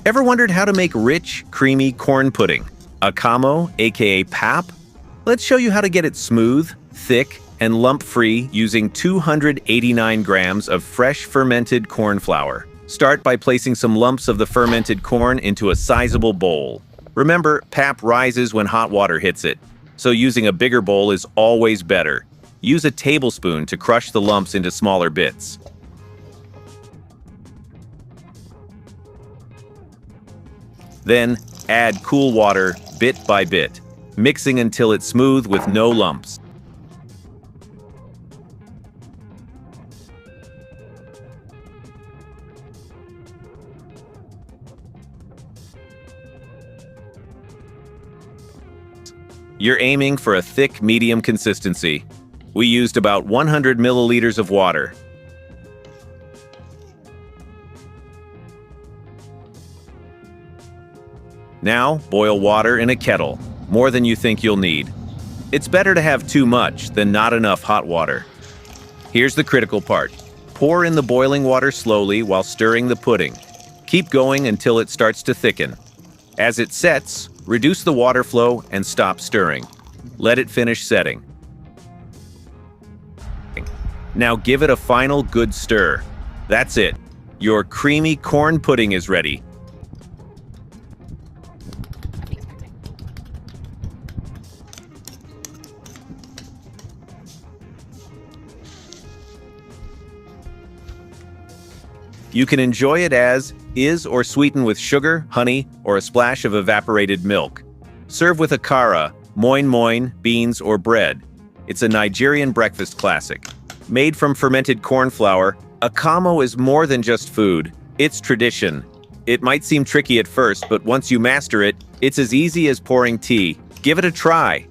Ever wondered how to make rich, creamy corn pudding? Akamụ, aka pap? Let's show you how to get it smooth, thick, and lump-free using 289 grams of fresh fermented corn flour. Start by placing some lumps of the fermented corn into a sizable bowl. Remember, pap rises when hot water hits it, so using a bigger bowl is always better. Use a tablespoon to crush the lumps into smaller bits. Then, add cool water bit by bit, mixing until it's smooth with no lumps. You're aiming for a thick, medium consistency. We used about 100 milliliters of water. Now, boil water in a kettle, more than you think you'll need. It's better to have too much than not enough hot water. Here's the critical part. Pour in the boiling water slowly while stirring the pudding. Keep going until it starts to thicken. As it sets, reduce the water flow and stop stirring. Let it finish setting. Now give it a final good stir. That's it. Your creamy corn pudding is ready. You can enjoy it as is or sweeten with sugar, honey, or a splash of evaporated milk. Serve with akara, moin, beans, or bread. It's a Nigerian breakfast classic. Made from fermented corn flour, Akamụ is more than just food. It's tradition. It might seem tricky at first, but once you master it, it's as easy as pouring tea. Give it a try.